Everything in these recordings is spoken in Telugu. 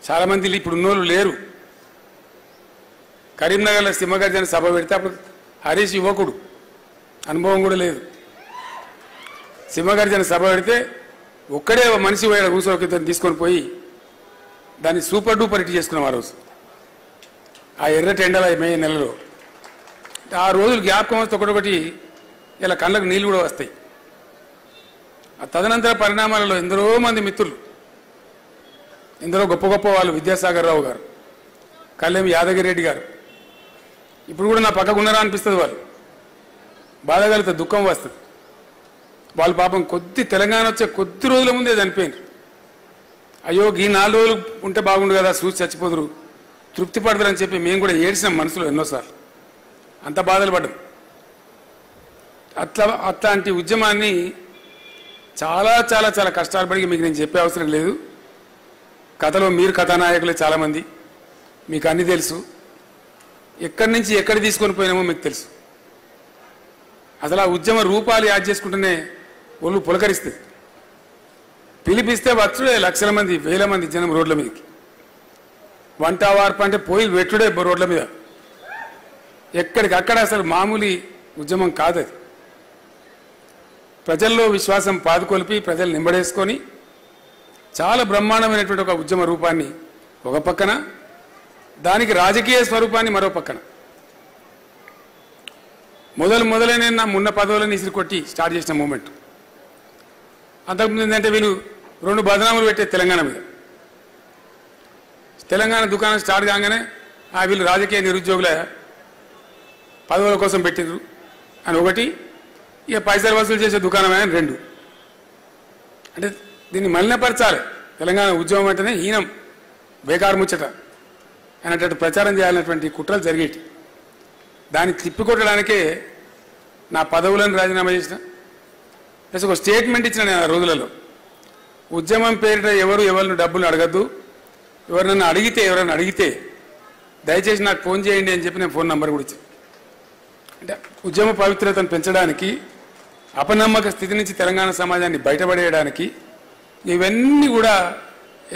చాలామంది ఇప్పుడు ఉన్నోళ్ళు లేరు. కరీంనగర్లో సింహగర్జన సభ పెడితే అప్పుడు హరీష్ యువకుడు, అనుభవం కూడా లేదు. సింహగర్జన సభ పెడితే ఒక్కడే మనిషి పోయాడు, కూర్చోకిద్దరిని తీసుకొని పోయి దాన్ని సూపర్ డూపర్ హిట్ చేసుకున్నాం ఆ రోజు, ఆ ఎర్ర టెండల మే నెలలో. ఆ రోజులు జ్ఞాపకం వస్తే ఒకటొకటి ఇలా కళ్ళకు నీళ్ళు కూడా వస్తాయి. ఆ తదనంతర పరిణామాలలో ఎందరో మంది మిత్రులు, ఎందరో గొప్ప గొప్ప వాళ్ళు, విద్యాసాగర్ రావు గారు, కళ్యాణ్ యాదగిరి రెడ్డి గారు ఇప్పుడు కూడా నా పక్కకు ఉన్నారా అనిపిస్తుంది. వాళ్ళు బాధ కలిగితే దుఃఖం వస్తుంది. వాళ్ళు పాపం తెలంగాణ వచ్చే కొద్ది రోజుల ముందే చనిపోయింది. అయ్యో ఈ 4 రోజులు ఉంటే బాగుండు కదా, చూసి చచ్చిపోదురు, తృప్తి పడతారని చెప్పి మేము కూడా ఏడ్చినాం మనసులో ఎన్నోసార్లు, అంత బాధలు పడ్డాం. అట్లాంటి ఉద్యమాన్ని చాలా చాలా చాలా కష్టాలు పడి మీకు నేను చెప్పే అవసరం లేదు. కథలో మీరు కథానాయకులే చాలామంది, మీకు అన్నీ తెలుసు. ఎక్కడి నుంచి ఎక్కడి తీసుకొని పోయినామో మీకు తెలుసు. అసలు ఆ ఉద్యమ రూపాలు యాడ్ చేసుకుంటూనే ఒళ్ళు పులకరిస్తుంది. పిలిపిస్తే వచ్చుడే లక్షల మంది, వేల మంది జనం రోడ్ల మీదకి. వంట వార్పు అంటే పోయి వెట్టుడే రోడ్ల మీద, ఎక్కడికక్కడ. అసలు మామూలు ఉద్యమం కాదది. ప్రజల్లో విశ్వాసం పాదుకొలిపి ప్రజలు నింబడేసుకొని చాలా బ్రహ్మాండమైనటువంటి ఒక ఉద్యమ రూపాన్ని ఒక పక్కన, దానికి రాజకీయ స్వరూపాన్ని మరో పక్కన. మొదలైన నా మున్న పదవులని ఇసిరి కొట్టి స్టార్ట్ చేసిన మూమెంట్. అంతకుముందు ఏంటంటే వీళ్ళు 2 బదనాములు పెట్టే తెలంగాణ మీద. తెలంగాణ దుకాణం స్టార్ట్ కాగానే వీళ్ళు రాజకీయ నిరుద్యోగుల పదవుల కోసం పెట్టిండ్రు అని ఒకటి, ఇక పైసలు వసూలు చేసే దుకాణమే అని 2. అంటే దీన్ని మలినపరచాలి. తెలంగాణ ఉద్యమం అంటేనే హీనం, బేకారు ముచ్చట అనేటట్టు ప్రచారం చేయాలనేటువంటి కుట్రలు జరిగేటి. దాన్ని తిప్పికొట్టడానికే నా పదవులను రాజీనామా చేసిన, ప్లస్ ఒక స్టేట్మెంట్ ఇచ్చిన నేను ఆ రోజులలో. ఉద్యమం పేరిట ఎవరిని డబ్బులు అడగద్దు, ఎవరైనా అడిగితే దయచేసి నాకు ఫోన్ చేయండి అని చెప్పి నేను ఫోన్ నంబర్ కూడా ఇచ్చాను. అంటే ఉద్యమ పవిత్రతను పెంచడానికి, అపనమ్మక స్థితి నుంచి తెలంగాణ సమాజాన్ని బయటపడేయడానికి ఇవన్నీ కూడా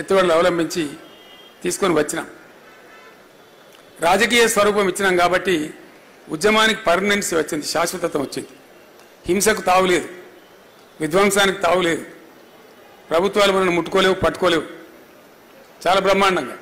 ఎత్తుగడలు అవలంబించి తీసుకొని వచ్చినాం. రాజకీయ స్వరూపం ఇచ్చినాం కాబట్టి ఉద్యమానికి పర్మనెన్సీ వచ్చింది, శాశ్వతత్వం వచ్చింది. హింసకు తావులేదు, విధ్వంసానికి తావులేదు, ప్రభుత్వాలు మనల్ని ముట్టుకోలేవు, పట్టుకోలేవు. చాలా బ్రహ్మాండంగా